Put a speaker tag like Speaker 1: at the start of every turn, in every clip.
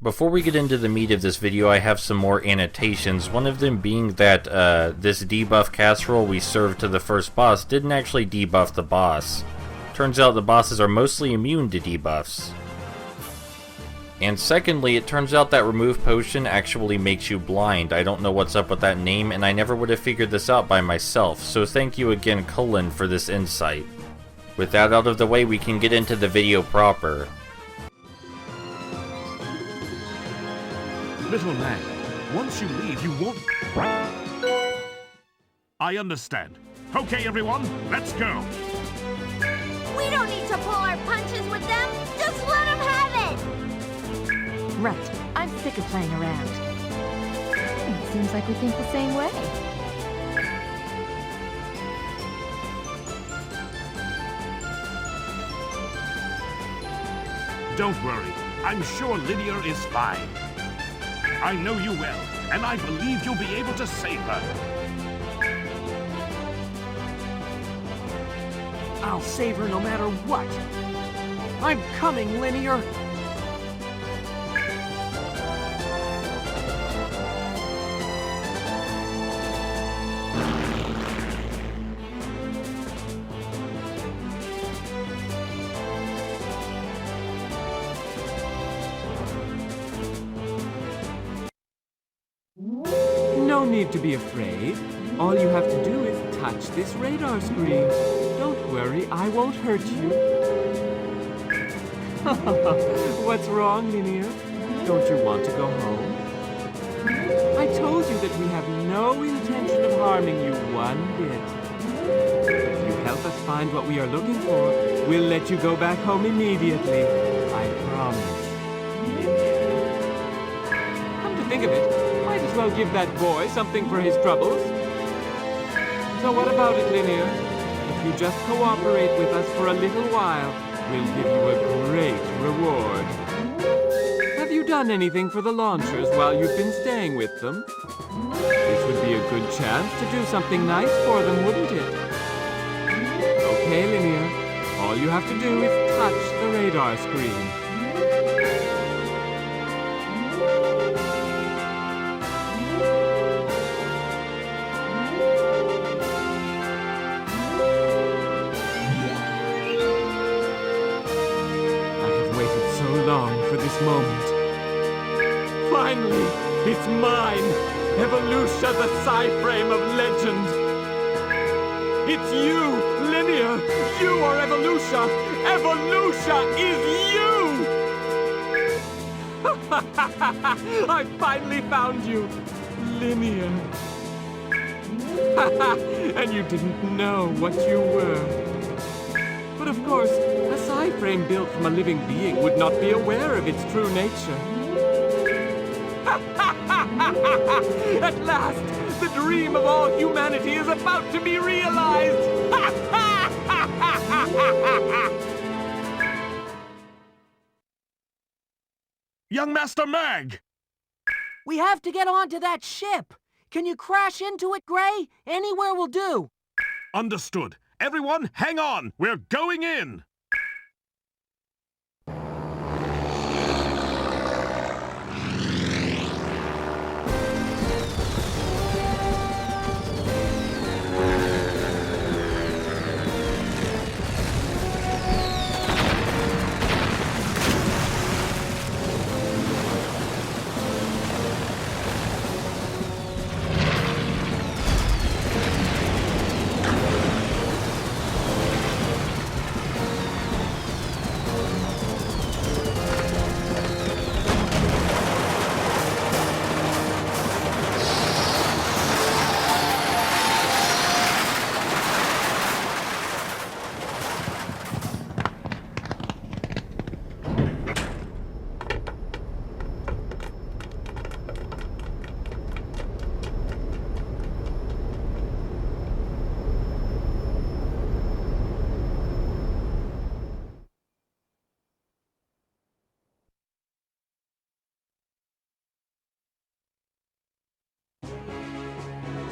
Speaker 1: before we get into the meat of this video, I have some more annotations, one of them being that this debuff casserole we served to the first boss didn't actually debuff the boss. Turns out the bosses are mostly immune to debuffs. And secondly, it turns out that Remove Potion actually makes you blind. I don't know what's up with that name, and I never would have figured this out by myself, so thank you again, Cullen, for this insight. With that out of the way, we can get into the video proper.
Speaker 2: Little man, once you leave, you won't... I understand. Okay, everyone, let's go.
Speaker 3: We don't need to pull our punches with them. Just let them have it.
Speaker 4: Right. I'm sick of playing around. It seems like we think the same way.
Speaker 2: Don't worry. I'm sure Lydia is fine. I know you well, and I believe you'll be able to save her.
Speaker 5: I'll save her no matter what. I'm coming, Linear. No need to be afraid. All you have to do is touch this radar screen. Don't worry, I won't hurt you. What's wrong, Linear? Don't you want to go home? I told you that we have no intention of harming you one bit. If you help us find what we are looking for, we'll let you go back home immediately. I promise. Come to think of it, might as well give that boy something for his troubles. So what about it, Linear? If you just cooperate with us for a little while, we'll give you a great reward. Have you done anything for the launchers while you've been staying with them? This would be a good chance to do something nice for them, wouldn't it? Okay, Linear. All you have to do is touch the radar screen. For this moment. Finally, it's mine! Evolutia, the Psy-Frame of legend! It's you, Linear! You are Evolutia! Evolutia is you! I finally found you, Linear. And you didn't know what you were. But of course, a Psy-Frame built from a living being would not be aware of its true nature. At last, the dream of all humanity is about to be realized!
Speaker 2: Young Master Mag!
Speaker 5: We have to get onto that ship! Can you crash into it, Gray? Anywhere will do!
Speaker 2: Understood. Everyone, hang on! We're going in!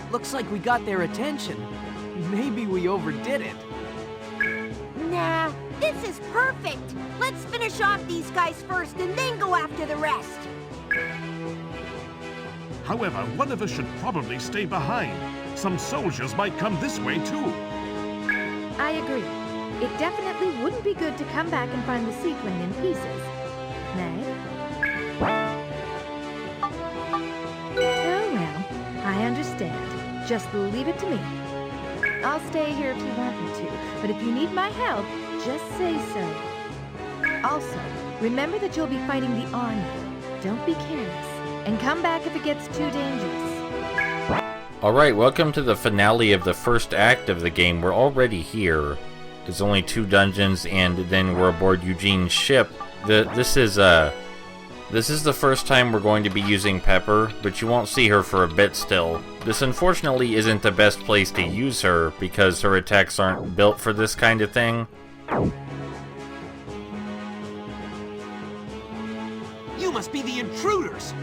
Speaker 5: Looks like we got their attention. Maybe we overdid it.
Speaker 3: Nah, this is perfect. Let's finish off these guys first and then go after the rest.
Speaker 2: However, one of us should probably stay behind. Some soldiers might come this way too.
Speaker 4: I agree. It definitely wouldn't be good to come back and find the seedling in pieces. Nay? Oh well, I understand. Just leave it to me. I'll stay here if you want me to, but if you need my help, just say so. Also, remember that you'll be fighting the army. Don't be careless, and come back if it gets too dangerous.
Speaker 1: Alright, welcome to the finale of the first act of the game. We're already here. There's only 2 dungeons, and then we're aboard Eugene's ship. This is the first time we're going to be using Pepper, but you won't see her for a bit still. This unfortunately isn't the best place to use her, because her attacks aren't built for this kind of thing.
Speaker 6: You must be the intruders!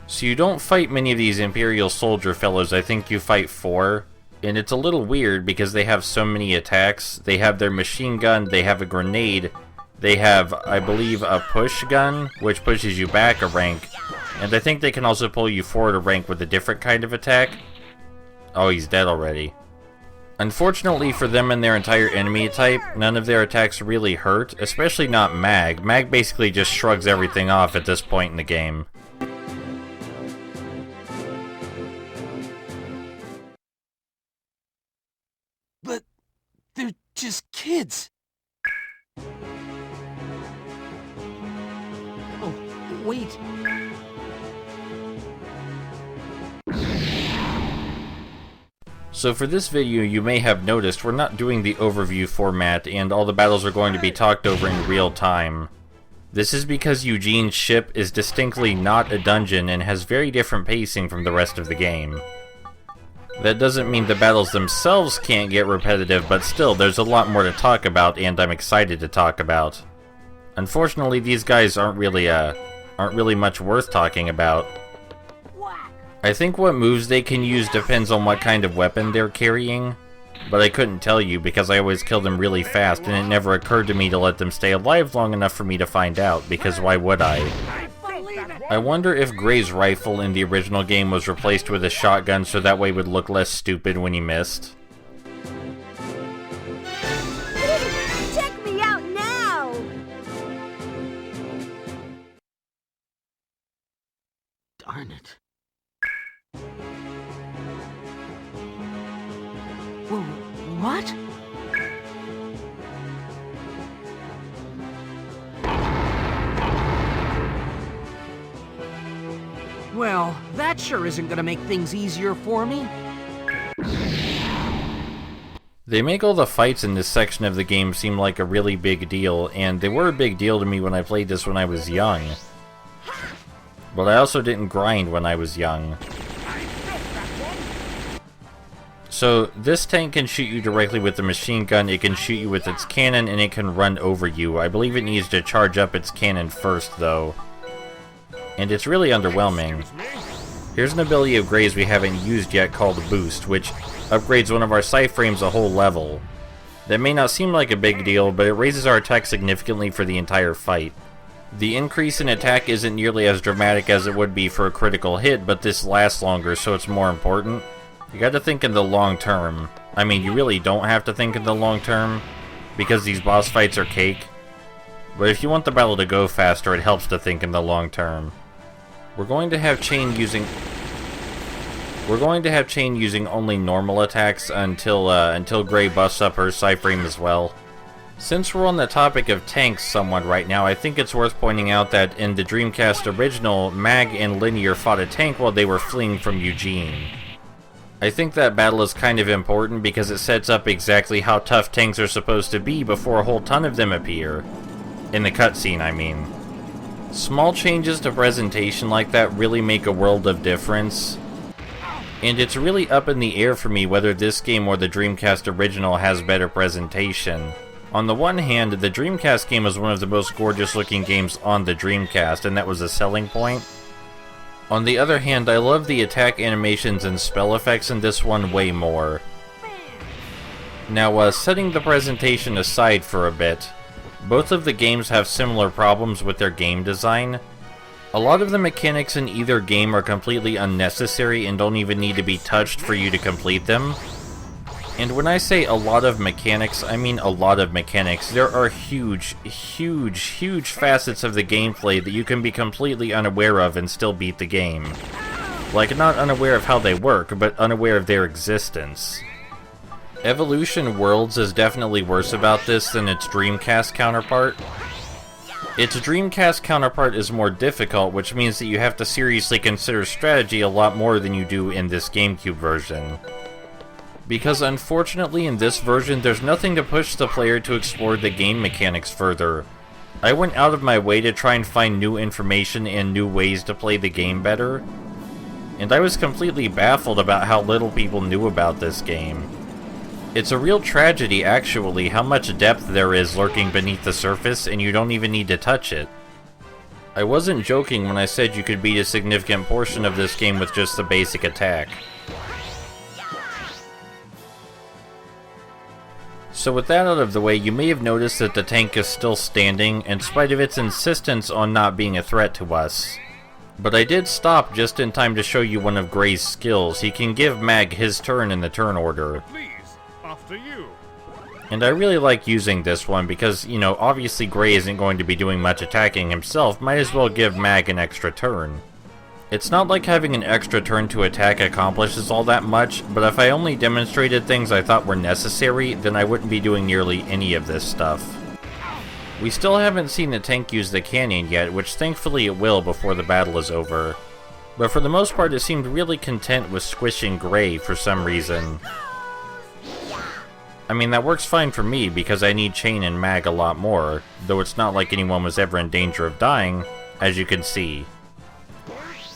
Speaker 1: So you don't fight many of these Imperial soldier fellows, I think you fight 4. And it's a little weird because they have so many attacks. They have their machine gun, they have a grenade, they have, I believe, a push gun, which pushes you back a rank. And I think they can also pull you forward a rank with a different kind of attack. Oh, he's dead already. Unfortunately for them and their entire enemy type, none of their attacks really hurt, especially not Mag. Mag basically just shrugs everything off at this point in the game.
Speaker 6: But they're just kids. Oh, wait.
Speaker 1: So for this video, you may have noticed we're not doing the overview format, and all the battles are going to be talked over in real time. This is because Eugene's ship is distinctly not a dungeon and has very different pacing from the rest of the game. That doesn't mean the battles themselves can't get repetitive, but still, there's a lot more to talk about, and I'm excited to talk about. Unfortunately, these guys aren't really much worth talking about. I think what moves they can use depends on what kind of weapon they're carrying, but I couldn't tell you because I always killed them really fast, and it never occurred to me to let them stay alive long enough for me to find out, because why would I? I wonder if Gray's rifle in the original game was replaced with a shotgun so that way it would look less stupid when he missed.
Speaker 3: Check me out now!
Speaker 6: Darn it. Whoa, what? Well, that sure isn't gonna make things easier for me.
Speaker 1: They make all the fights in this section of the game seem like a really big deal, and they were a big deal to me when I played this when I was young. But I also didn't grind when I was young. So, this tank can shoot you directly with the machine gun, it can shoot you with its cannon, and it can run over you. I believe it needs to charge up its cannon first, though. And it's really underwhelming. Here's an ability of Gray's we haven't used yet called Boost, which upgrades one of our sight frames a whole level. That may not seem like a big deal, but it raises our attack significantly for the entire fight. The increase in attack isn't nearly as dramatic as it would be for a critical hit, but this lasts longer, so it's more important. You gotta think in the long term. I mean, you really don't have to think in the long term, because these boss fights are cake. But if you want the battle to go faster, it helps to think in the long term. We're going to have Chain using only normal attacks until Gray busts up her sight frame as well. Since we're on the topic of tanks somewhat right now, I think it's worth pointing out that in the Dreamcast original, Mag and Linear fought a tank while they were fleeing from Eugene. I think that battle is kind of important because it sets up exactly how tough tanks are supposed to be before a whole ton of them appear. In the cutscene, I mean. Small changes to presentation like that really make a world of difference. And it's really up in the air for me whether this game or the Dreamcast original has better presentation. On the one hand, the Dreamcast game is one of the most gorgeous looking games on the Dreamcast, and that was a selling point. On the other hand, I love the attack animations and spell effects in this one way more. Now, setting the presentation aside for a bit, Both of the games have similar problems with their game design. A lot of the mechanics in either game are completely unnecessary and don't even need to be touched for you to complete them. And when I say a lot of mechanics, I mean a lot of mechanics. There are huge facets of the gameplay that you can be completely unaware of and still beat the game. Like, not unaware of how they work, but unaware of their existence. Evolution Worlds is definitely worse about this than its Dreamcast counterpart. Its Dreamcast counterpart is more difficult, which means that you have to seriously consider strategy a lot more than you do in this GameCube version. Because unfortunately in this version, there's nothing to push the player to explore the game mechanics further. I went out of my way to try and find new information and new ways to play the game better, and I was completely baffled about how little people knew about this game. It's a real tragedy, actually, how much depth there is lurking beneath the surface, and you don't even need to touch it. I wasn't joking when I said you could beat a significant portion of this game with just the basic attack. So with that out of the way, you may have noticed that the tank is still standing, in spite of its insistence on not being a threat to us. But I did stop just in time to show you one of Gray's skills. He can give Mag his turn in the turn order.
Speaker 2: Please, after you.
Speaker 1: And I really like using this one because, you know, obviously Gray isn't going to be doing much attacking himself, might as well give Mag an extra turn. It's not like having an extra turn to attack accomplishes all that much, but if I only demonstrated things I thought were necessary, then I wouldn't be doing nearly any of this stuff. We still haven't seen the tank use the cannon yet, which thankfully it will before the battle is over. But for the most part, it seemed really content with squishing Gray for some reason. I mean, that works fine for me because I need Chain and Mag a lot more, though it's not like anyone was ever in danger of dying, as you can see.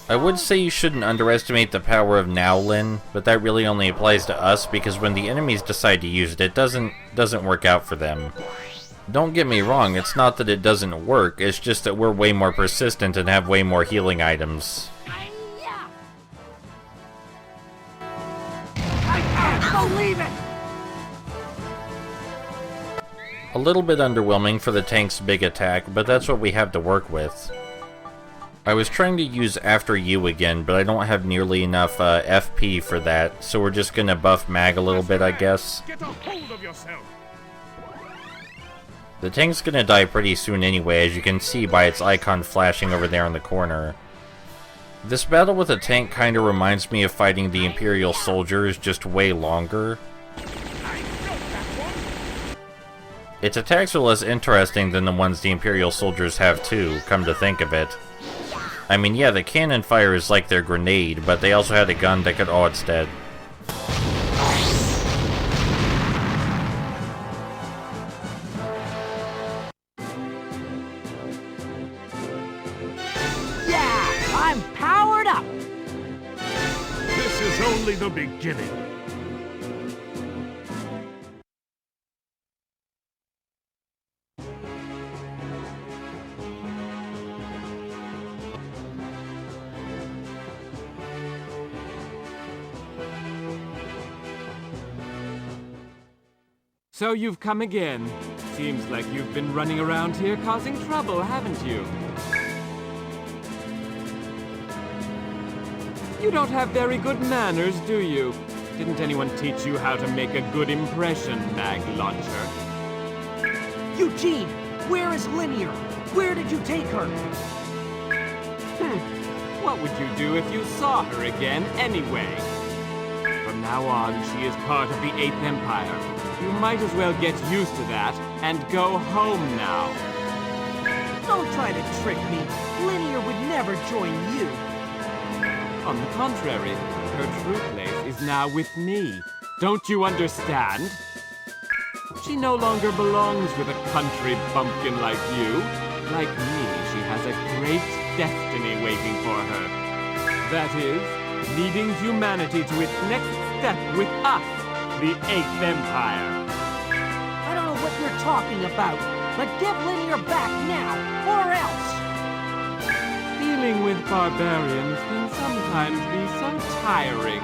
Speaker 1: I would say you shouldn't underestimate the power of Nowlin, but that really only applies to us because when the enemies decide to use it, it doesn't work out for them. Don't get me wrong, it's not that it doesn't work, it's just that we're way more persistent and have way more healing items.
Speaker 6: I can't believe it!
Speaker 1: A little bit underwhelming for the tank's big attack, but that's what we have to work with. I was trying to use After You again, but I don't have nearly enough FP for that, so we're just gonna buff Mag a little bit, I guess.
Speaker 2: Get a hold of yourself.
Speaker 1: The tank's gonna die pretty soon anyway, as you can see by its icon flashing over there in the corner. This battle with a tank kinda reminds me of fighting the Imperial soldiers, just way longer. Its attacks are less interesting than the ones the Imperial soldiers have too, come to think of it. I mean, yeah, the cannon fire is like their grenade, but they also had a gun that could... Oh, it's dead.
Speaker 6: Yeah, I'm powered up!
Speaker 2: This is only the beginning.
Speaker 5: So you've come again. Seems like you've been running around here causing trouble, haven't you? You don't have very good manners, do you? Didn't anyone teach you how to make a good impression, Mag Launcher?
Speaker 6: Eugene, where is Linear? Where did you take her?
Speaker 5: What would you do if you saw her again, anyway? From now on, she is part of the 8th Empire. You might as well get used to that, and go home now.
Speaker 6: Don't try to trick me. Linear would never join you.
Speaker 5: On the contrary, her true place is now with me. Don't you understand? She no longer belongs with a country bumpkin like you. Like me, she has a great destiny waiting for her. That is, leading humanity to its next step with us, the 8th Empire.
Speaker 6: I don't know what you're talking about, but give Linear back now, or else!
Speaker 5: Dealing with barbarians can sometimes be so tiring.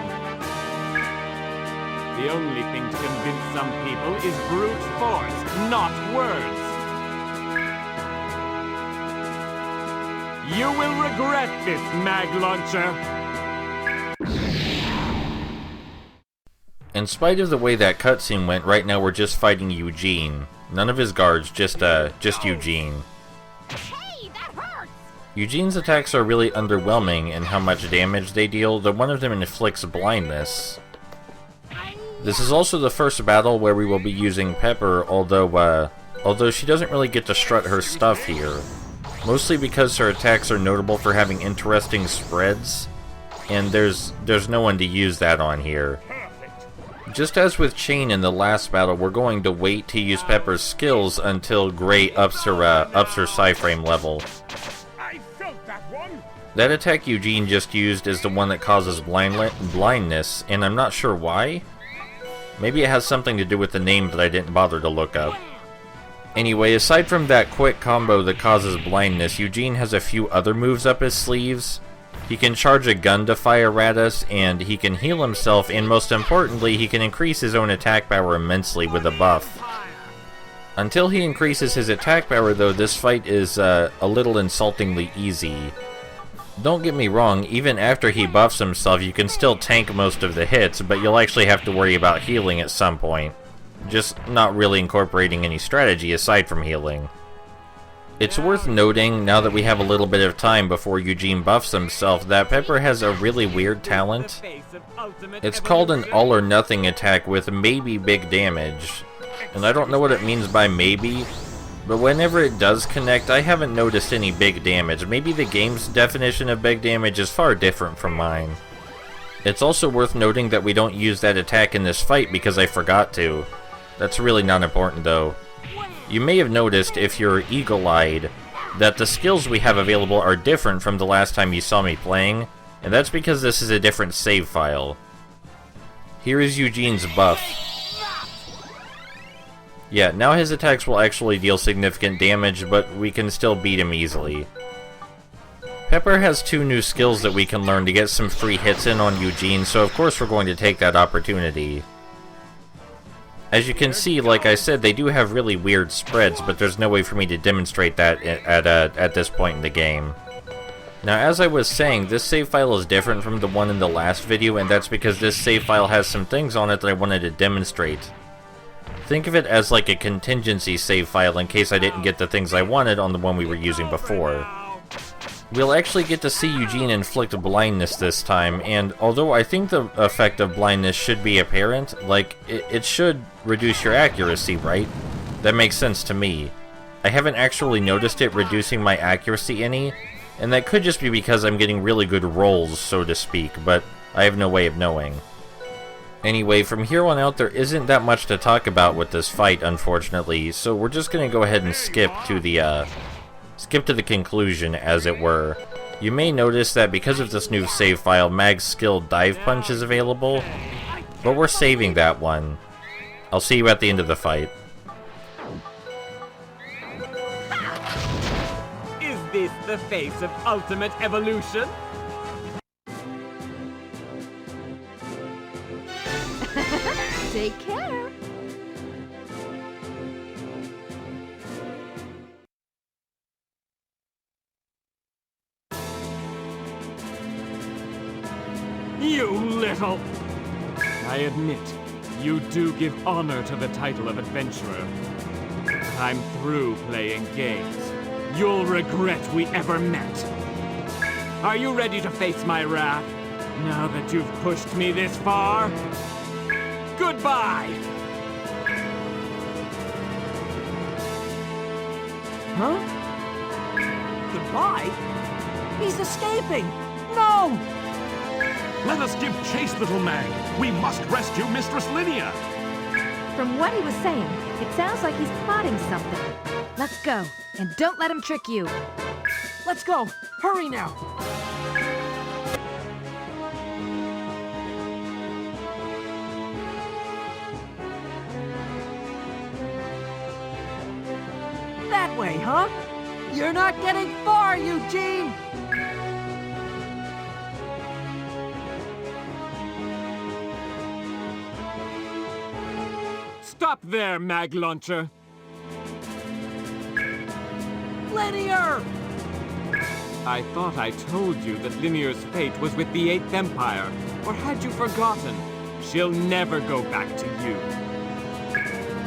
Speaker 5: The only thing to convince some people is brute force, not words. You will regret this, Mag Launcher.
Speaker 1: In spite of the way that cutscene went, right now we're just fighting Eugene. None of his guards, just Eugene.
Speaker 3: Hey, that hurts!
Speaker 1: Eugene's attacks are really underwhelming in how much damage they deal, though one of them inflicts blindness. This is also the first battle where we will be using Pepper, although she doesn't really get to strut her stuff here. Mostly because her attacks are notable for having interesting spreads, and there's no one to use that on here. Just as with Chain in the last battle, we're going to wait to use Pepper's skills until Gray ups her Psyframe level.
Speaker 2: I felt that one.
Speaker 1: That attack Eugene just used is the one that causes blindness, and I'm not sure why. Maybe it has something to do with the name that I didn't bother to look up. Anyway, aside from that quick combo that causes blindness, Eugene has a few other moves up his sleeves. He can charge a gun to fire at us, and he can heal himself, and most importantly, he can increase his own attack power immensely with a buff. Until he increases his attack power though, this fight is a little insultingly easy. Don't get me wrong, even after he buffs himself, you can still tank most of the hits, but you'll actually have to worry about healing at some point. Just not really incorporating any strategy aside from healing. It's worth noting, now that we have a little bit of time before Eugene buffs himself, that Pepper has a really weird talent. It's called an all-or-nothing attack with maybe big damage. And I don't know what it means by maybe, but whenever it does connect, I haven't noticed any big damage. Maybe the game's definition of big damage is far different from mine. It's also worth noting that we don't use that attack in this fight because I forgot to. That's really not important though. You may have noticed, if you're eagle-eyed, that the skills we have available are different from the last time you saw me playing, and that's because this is a different save file. Here is Eugene's buff. Yeah, now his attacks will actually deal significant damage, but we can still beat him easily. Pepper has 2 new skills that we can learn to get some free hits in on Eugene, so of course we're going to take that opportunity. As you can see, like I said, they do have really weird spreads, but there's no way for me to demonstrate that at this point in the game. Now, as I was saying, this save file is different from the one in the last video, and that's because this save file has some things on it that I wanted to demonstrate. Think of it as like a contingency save file in case I didn't get the things I wanted on the one we were using before. We'll actually get to see Eugene inflict blindness this time, and although I think the effect of blindness should be apparent, like, it should reduce your accuracy, right? That makes sense to me. I haven't actually noticed it reducing my accuracy any, and that could just be because I'm getting really good rolls, so to speak, but I have no way of knowing. Anyway, from here on out, there isn't that much to talk about with this fight, unfortunately, so we're just gonna go ahead and skip to the conclusion, as it were. You may notice that because of this new save file, Mag's skill Dive Punch is available, but we're saving that one. I'll see you at the end of the fight.
Speaker 5: Is this the face of ultimate evolution?
Speaker 4: Take care.
Speaker 5: You little... I admit, you do give honor to the title of adventurer. I'm through playing games. You'll regret we ever met. Are you ready to face my wrath, now that you've pushed me this far? Goodbye!
Speaker 6: Huh? Goodbye? He's escaping! No!
Speaker 2: Let us give chase, little Mag. We must rescue Mistress Linear.
Speaker 4: From what he was saying, it sounds like he's plotting something. Let's go, and don't let him trick you.
Speaker 6: Let's go! Hurry now! That way, huh? You're not getting far, Eugene!
Speaker 5: Stop there, Mag Launcher!
Speaker 6: Linear!
Speaker 5: I thought I told you that Linear's fate was with the Eighth Empire. Or had you forgotten? She'll never go back to you.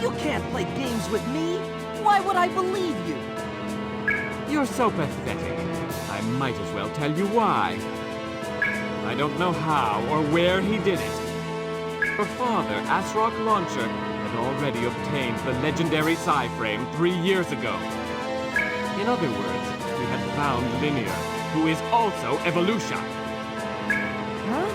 Speaker 6: You can't play games with me. Why would I believe you?
Speaker 5: You're so pathetic. I might as well tell you why. I don't know how or where he did it. Her father, Asrock Launcher, had already obtained the legendary Psy-Frame 3 years ago. In other words, he had found Linear, who is also Evolutia.
Speaker 6: Huh?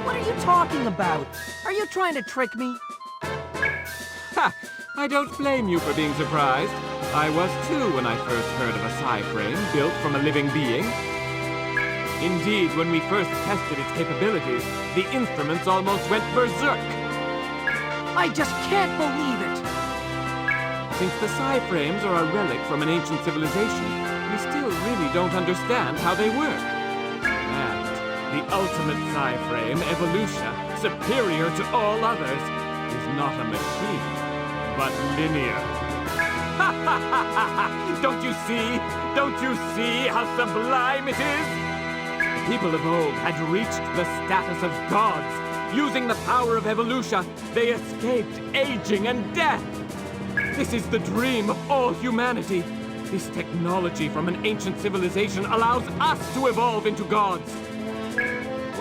Speaker 6: What are you talking about? Are you trying to trick me?
Speaker 5: Ha! I don't blame you for being surprised. I was too when I first heard of a Psy-Frame built from a living being. Indeed, when we first tested its capabilities, the instruments almost went berserk.
Speaker 6: I just can't believe it!
Speaker 5: Since the Psy-Frames are a relic from an ancient civilization, we still really don't understand how they work. And the ultimate Psy-Frame, Evolutia, superior to all others, is not a machine, but linear. Ha ha ha ha! Don't you see? Don't you see how sublime it is? People of old had reached the status of gods. Using the power of Evolutia, they escaped aging and death. This is the dream of all humanity. This technology from an ancient civilization allows us to evolve into gods.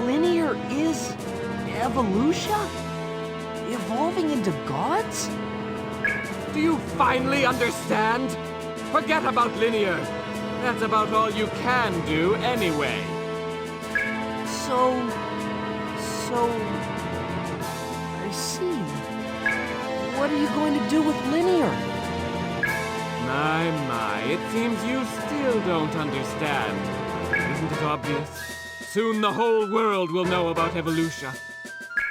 Speaker 6: Linear is Evolutia? Evolving into gods?
Speaker 5: Do you finally understand? Forget about Linear. That's about all you can do anyway.
Speaker 6: I see. What are you going to do with Linear?
Speaker 5: My, it seems you still don't understand. Isn't it obvious? Soon the whole world will know about Evolutia.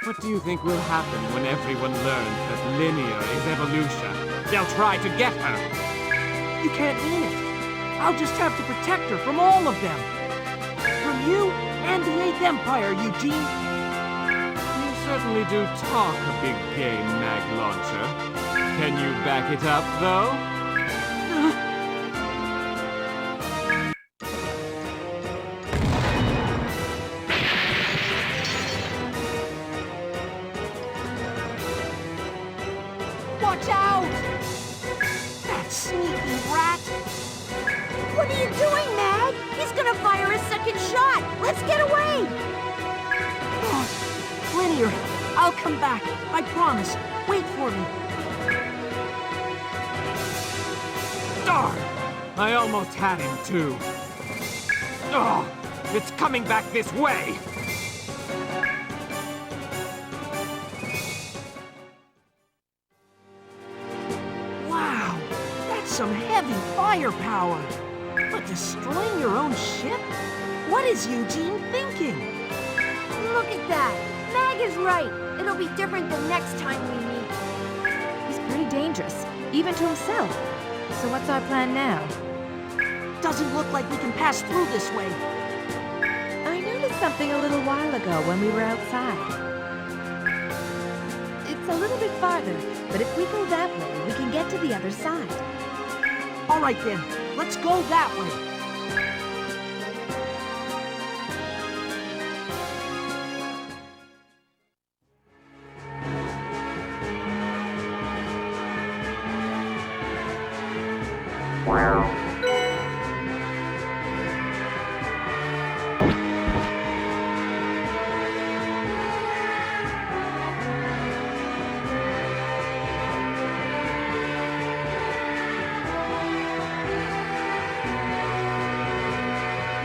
Speaker 5: What do you think will happen when everyone learns that Linear is Evolutia? They'll try to get her.
Speaker 6: You can't mean it. I'll just have to protect her from all of them. From you and the Eighth Empire, Eugene.
Speaker 5: You certainly do talk a big game, Mag Launcher. Can you back it up, though?
Speaker 6: Watch out! That sneaky rat!
Speaker 3: What are you doing, Mag? He's gonna fire a second shot! Let's get away!
Speaker 6: Oh, Linear, I'll come back. I promise. Wait for me.
Speaker 5: Darn! I almost had him, too. Oh, it's coming back this way!
Speaker 6: Wow, that's some heavy firepower. But destroying your own ship? What is Eugene thinking?
Speaker 3: Look at that! Mag is right! It'll be different the next time we meet.
Speaker 4: He's pretty dangerous, even to himself. So what's our plan now?
Speaker 6: Doesn't look like we can pass through this way.
Speaker 4: I noticed something a little while ago when we were outside. It's a little bit farther, but if we go that way, we can get to the other side.
Speaker 6: All right then, let's go that way.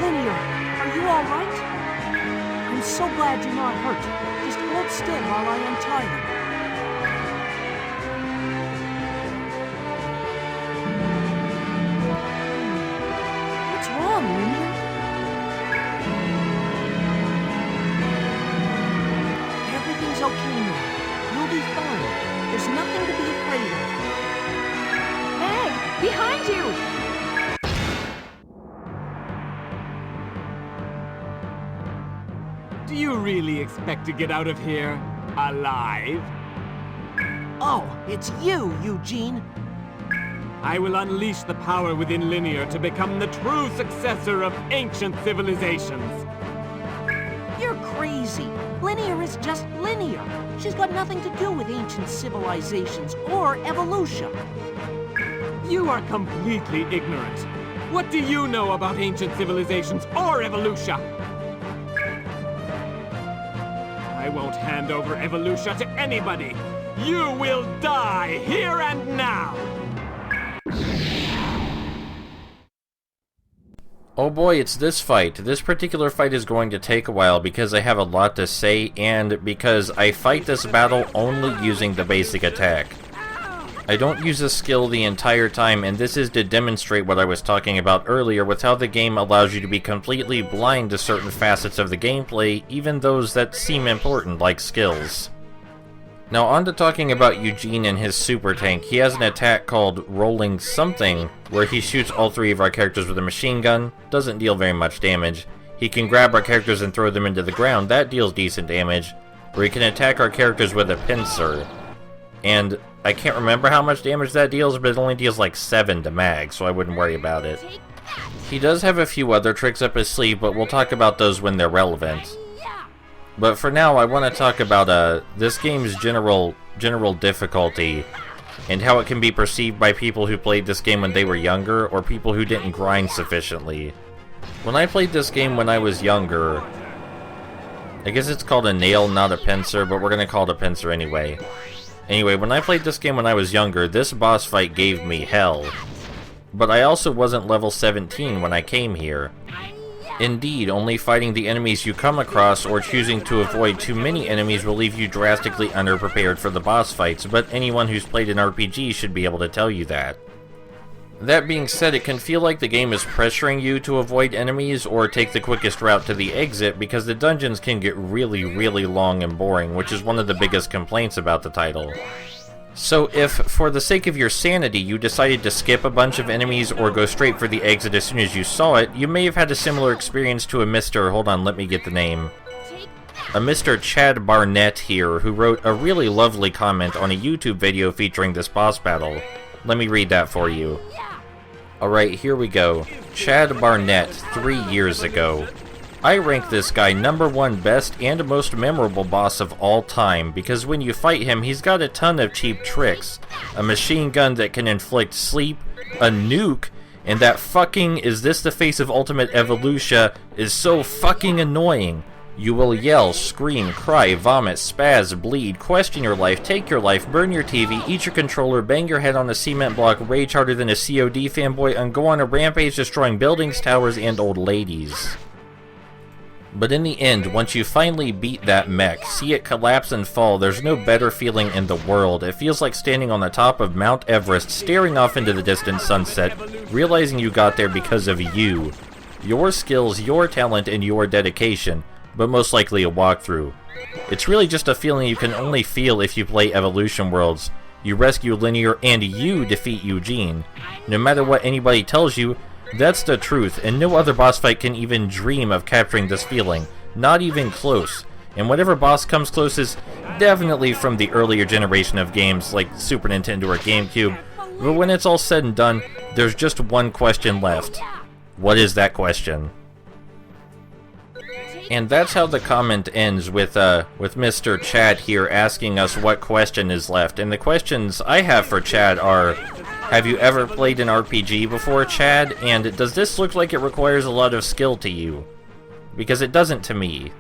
Speaker 6: Linear, are you all right? I'm so glad you're not hurt. Just hold still while I untie you. What's wrong, Linear? Everything's okay now. You'll be fine. There's nothing to be afraid of.
Speaker 4: Meg, behind you!
Speaker 5: Do you really expect to get out of here alive?
Speaker 6: Oh, it's you, Eugene.
Speaker 5: I will unleash the power within Linear to become the true successor of ancient civilizations.
Speaker 6: You're crazy. Linear is just Linear. She's got nothing to do with ancient civilizations or evolution.
Speaker 5: You are completely ignorant. What do you know about ancient civilizations or evolution? I won't hand over evolution to anybody. You will die here and now.
Speaker 1: Oh boy, it's this fight. This particular fight is going to take a while because I have a lot to say and because I fight this battle only using the basic attack. I don't use a skill the entire time, and this is to demonstrate what I was talking about earlier with how the game allows you to be completely blind to certain facets of the gameplay, even those that seem important, like skills. Now on to talking about Eugene and his super tank. He has an attack called Rolling Something, where he shoots all three of our characters with a machine gun, doesn't deal very much damage. He can grab our characters and throw them into the ground, that deals decent damage. Or he can attack our characters with a pincer. And I can't remember how much damage that deals, but it only deals like 7 to mag, so I wouldn't worry about it. He does have a few other tricks up his sleeve, but we'll talk about those when they're relevant. But for now, I want to talk about this game's general difficulty, and how it can be perceived by people who played this game when they were younger, or people who didn't grind sufficiently. When I played this game when I was younger, I guess it's called a nail, not a pincer, but we're going to call it a pincer anyway. Anyway, when I played this game when I was younger, this boss fight gave me hell. But I also wasn't level 17 when I came here. Indeed, only fighting the enemies you come across or choosing to avoid too many enemies will leave you drastically underprepared for the boss fights, but anyone who's played an RPG should be able to tell you that. That being said, it can feel like the game is pressuring you to avoid enemies or take the quickest route to the exit because the dungeons can get really, really long and boring, which is one of the biggest complaints about the title. So if, for the sake of your sanity, you decided to skip a bunch of enemies or go straight for the exit as soon as you saw it, you may have had a similar experience to a Mr. Hold on, let me get the name. A Mr. Chad Barnett here, who wrote a really lovely comment on a YouTube video featuring this boss battle. Let me read that for you. Alright, here we go. Chad Barnett, 3 years ago. I rank this guy #1 best and most memorable boss of all time, because when you fight him, he's got a ton of cheap tricks. A machine gun that can inflict sleep, a nuke, and that fucking "is this the face of Ultimate Evolution" is so fucking annoying. You will yell, scream, cry, vomit, spaz, bleed, question your life, take your life, burn your TV, eat your controller, bang your head on a cement block, rage harder than a COD fanboy, and go on a rampage destroying buildings, towers, and old ladies. But in the end, once you finally beat that mech, see it collapse and fall, there's no better feeling in the world. It feels like standing on the top of Mount Everest, staring off into the distant sunset, realizing you got there because of you. Your skills, your talent, and your dedication, but most likely a walkthrough. It's really just a feeling you can only feel if you play Evolution Worlds. You rescue Linear and you defeat Eugene. No matter what anybody tells you, that's the truth, and no other boss fight can even dream of capturing this feeling. Not even close. And whatever boss comes close is definitely from the earlier generation of games like Super Nintendo or GameCube. But when it's all said and done, there's just one question left. What is that question? And that's how the comment ends with Mr. Chad here asking us what question is left. And the questions I have for Chad are: have you ever played an RPG before, Chad? And does this look like it requires a lot of skill to you? Because it doesn't to me.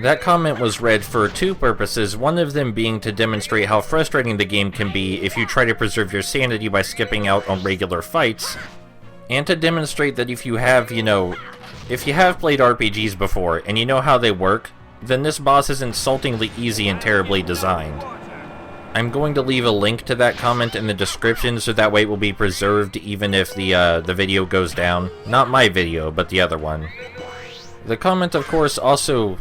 Speaker 1: That comment was read for 2 purposes, one of them being to demonstrate how frustrating the game can be if you try to preserve your sanity by skipping out on regular fights, and to demonstrate that if you have played RPGs before and you know how they work, then this boss is insultingly easy and terribly designed. I'm going to leave a link to that comment in the description so that way it will be preserved even if the video goes down. Not my video, but the other one. The comment, of course, also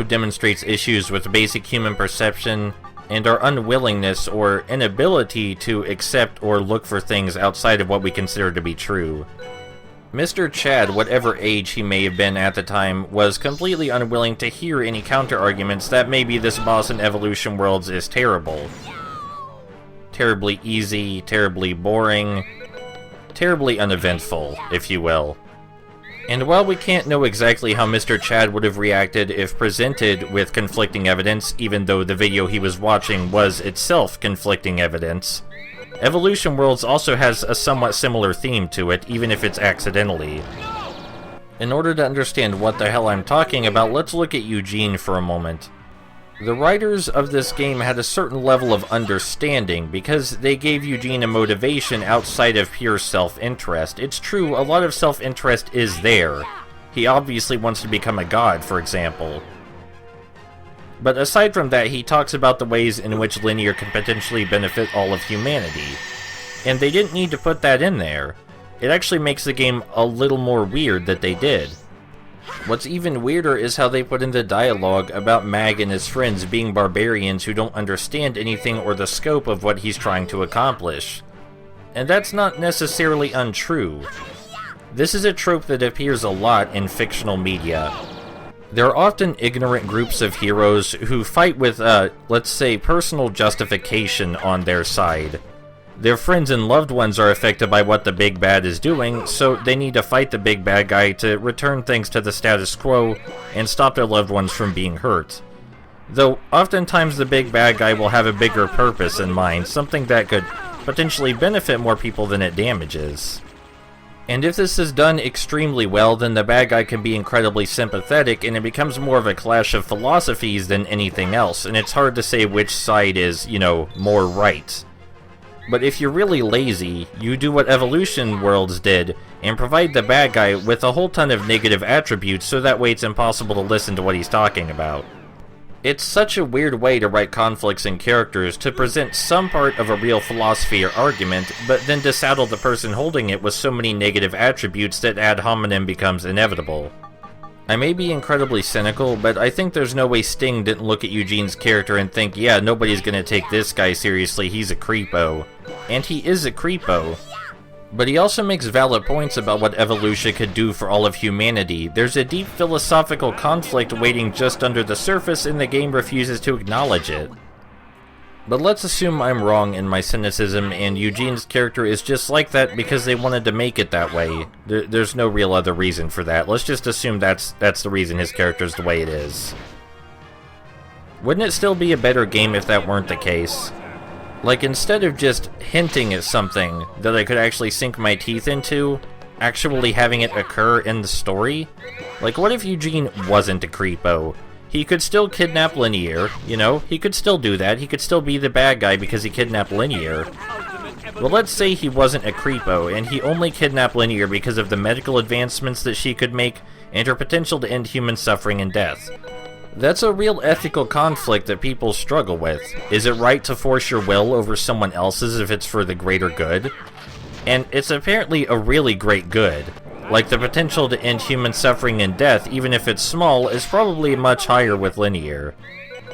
Speaker 1: demonstrates issues with basic human perception and our unwillingness or inability to accept or look for things outside of what we consider to be true. Mr. Chad, whatever age he may have been at the time, was completely unwilling to hear any counter-arguments that maybe this boss in Evolution Worlds is terrible. Terribly easy, terribly boring, Terribly uneventful, if you will. And while we can't know exactly how Mr. Chad would have reacted if presented with conflicting evidence, even though the video he was watching was itself conflicting evidence, Evolution Worlds also has a somewhat similar theme to it, even if it's accidentally. In order to understand what the hell I'm talking about, let's look at Eugene for a moment. The writers of this game had a certain level of understanding because they gave Eugene a motivation outside of pure self-interest. It's true, a lot of self-interest is there. He obviously wants to become a god, for example. But aside from that, he talks about the ways in which Linear can potentially benefit all of humanity. And they didn't need to put that in there. It actually makes the game a little more weird that they did. What's even weirder is how they put in the dialogue about Mag and his friends being barbarians who don't understand anything or the scope of what he's trying to accomplish. And that's not necessarily untrue. This is a trope that appears a lot in fictional media. There are often ignorant groups of heroes who fight with, let's say, personal justification on their side. Their friends and loved ones are affected by what the big bad is doing, so they need to fight the big bad guy to return things to the status quo and stop their loved ones from being hurt. Though, oftentimes the big bad guy will have a bigger purpose in mind, something that could potentially benefit more people than it damages. And if this is done extremely well, then the bad guy can be incredibly sympathetic, and it becomes more of a clash of philosophies than anything else, and it's hard to say which side is, more right. But if you're really lazy, you do what Evolution Worlds did, and provide the bad guy with a whole ton of negative attributes so that way it's impossible to listen to what he's talking about. It's such a weird way to write conflicts in characters to present some part of a real philosophy or argument, but then to saddle the person holding it with so many negative attributes that ad hominem becomes inevitable. I may be incredibly cynical, but I think there's no way Sting didn't look at Eugene's character and think, yeah, nobody's gonna take this guy seriously, he's a creepo. And he is a creepo. But he also makes valid points about what evolution could do for all of humanity. There's a deep philosophical conflict waiting just under the surface, and the game refuses to acknowledge it. But let's assume I'm wrong in my cynicism, and Eugene's character is just like that because they wanted to make it that way. There's no real other reason for that. Let's just assume that's the reason his character's the way it is. Wouldn't it still be a better game if that weren't the case? Like, instead of just hinting at something that I could actually sink my teeth into, actually having it occur in the story? Like, what if Eugene wasn't a creepo? He could still kidnap Linear, he could still do that, he could still be the bad guy because he kidnapped Linear. Well, let's say he wasn't a creepo, and he only kidnapped Linear because of the medical advancements that she could make, and her potential to end human suffering and death. That's a real ethical conflict that people struggle with. Is it right to force your will over someone else's if it's for the greater good? And it's apparently a really great good. Like, the potential to end human suffering and death, even if it's small, is probably much higher with Linear.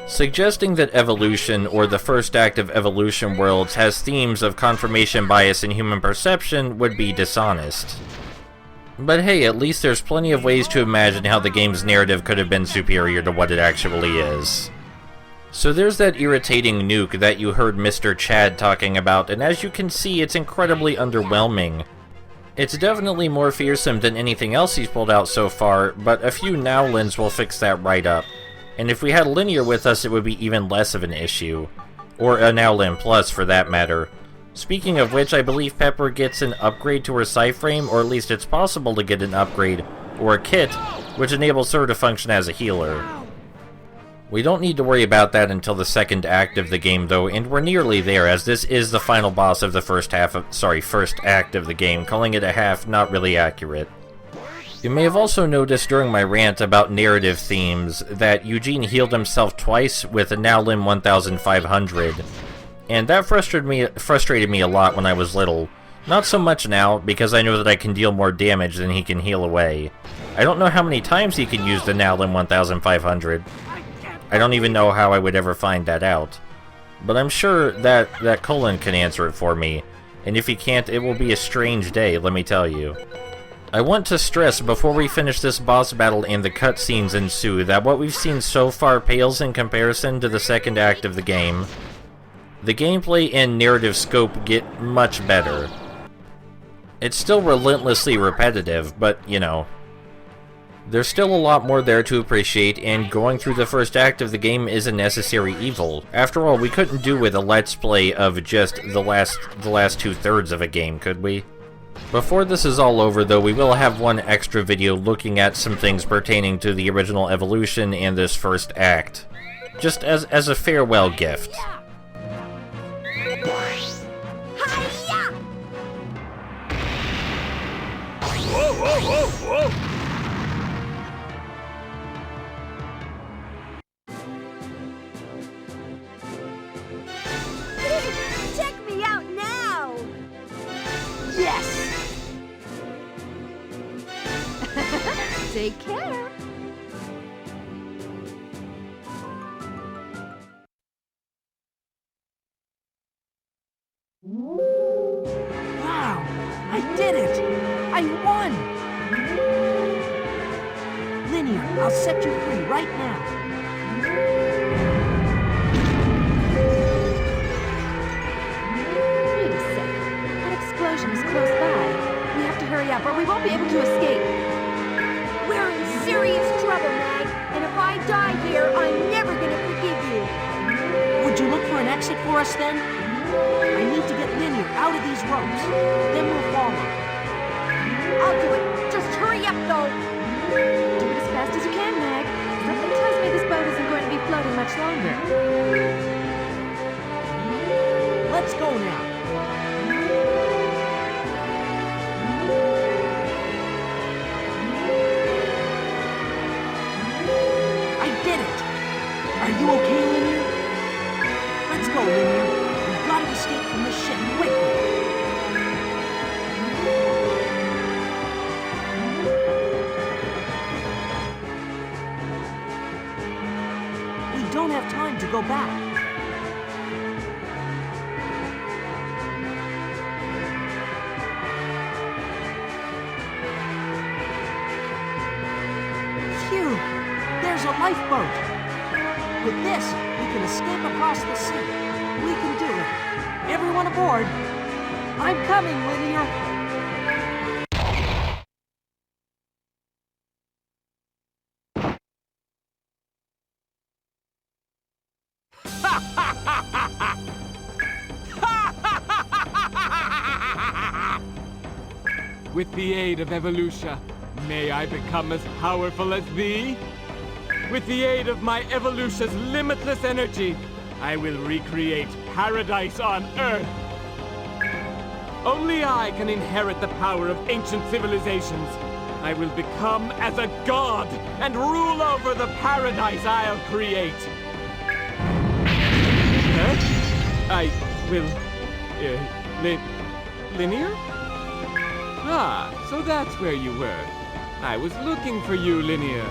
Speaker 1: Suggesting that Evolution, or the first act of Evolution Worlds, has themes of confirmation bias in human perception would be dishonest. But hey, at least there's plenty of ways to imagine how the game's narrative could have been superior to what it actually is. So there's that irritating nuke that you heard Mr. Chad talking about, and as you can see, it's incredibly underwhelming. It's definitely more fearsome than anything else he's pulled out so far, but a few Nowlins will fix that right up. And if we had Linear with us, it would be even less of an issue. Or a Nowlin Plus, for that matter. Speaking of which, I believe Pepper gets an upgrade to her Psyframe, or at least it's possible to get an upgrade, or a kit, which enables her to function as a healer. We don't need to worry about that until the second act of the game though, and we're nearly there, as this is the final boss of the first act of the game. Calling it a half, not really accurate. You may have also noticed during my rant about narrative themes that Eugene healed himself twice with a Nowlin 1500. And that frustrated me a lot when I was little. Not so much now, because I know that I can deal more damage than he can heal away. I don't know how many times he can use the Nowlin 1500. I don't even know how I would ever find that out. But I'm sure that Colin can answer it for me. And if he can't, it will be a strange day, let me tell you. I want to stress before we finish this boss battle and the cutscenes ensue that what we've seen so far pales in comparison to the second act of the game. The gameplay and narrative scope get much better. It's still relentlessly repetitive, but, you know, there's still a lot more there to appreciate, and going through the first act of the game is a necessary evil. After all, we couldn't do with a let's play of just the last 2/3 of a game, could we? Before this is all over, though, we will have one extra video looking at some things pertaining to the original Evolution and this first act, just as a farewell gift.
Speaker 3: Hi-ya!
Speaker 2: Whoa, whoa, whoa, whoa!
Speaker 3: Check me out now!
Speaker 6: Yes!
Speaker 4: Take care.
Speaker 6: Wow! I did it! I won! Linear, I'll set you free right now.
Speaker 4: Wait a sec. That explosion is close by. We have to hurry up or we won't be able to escape.
Speaker 3: We're in serious trouble, Mag, and if I die here, I'm never gonna forgive you.
Speaker 6: Would you look for an exit for us then? I need to get Linear out of these ropes. Then we'll follow.
Speaker 3: I'll do it. Just hurry up, though.
Speaker 4: Do it as fast as you can, Mag. Something tells me this boat isn't going to be floating much longer.
Speaker 6: Let's go now. I did it! Are you okay, Linear? Let's go, Linear. We've got to escape from this ship quickly. We don't have time to go back. Phew! There's a lifeboat! With this, we can escape across the sea. We can do it. Everyone aboard! I'm coming, Linear!
Speaker 5: With the aid of Evolutia, may I become as powerful as thee? With the aid of my Evolutia's limitless energy, I will recreate paradise on Earth. Only I can inherit the power of ancient civilizations. I will become as a god and rule over the paradise I'll create. Huh? I will... Linear? Ah, so that's where you were. I was looking for you, Linear.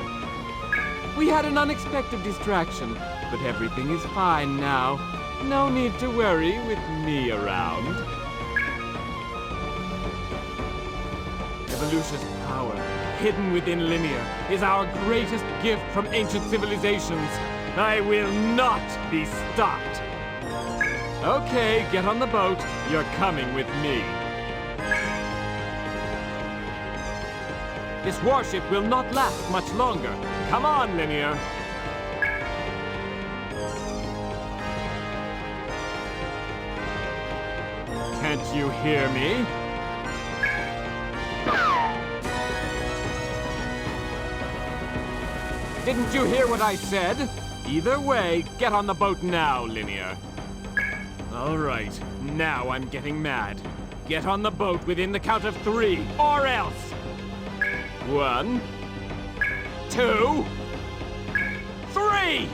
Speaker 5: We had an unexpected distraction, but everything is fine now. No need to worry with me around. Evolutia's power, hidden within Linear, is our greatest gift from ancient civilizations. I will not be stopped. Okay, get on the boat. You're coming with me. This warship will not last much longer. Come on, Linear. Can't you hear me? Didn't you hear what I said? Either way, get on the boat now, Linear. All right, now I'm getting mad. Get on the boat within the count of 3, or else! 1, 2, 3!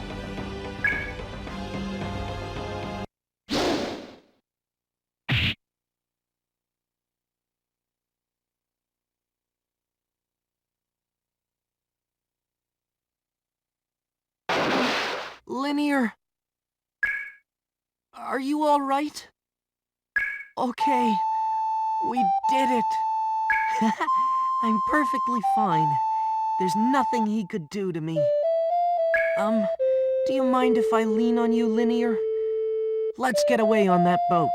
Speaker 6: Linear? Are you all right? Okay, we did it. I'm perfectly fine. There's nothing he could do to me. Do you mind if I lean on you, Linear? Let's get away on that boat.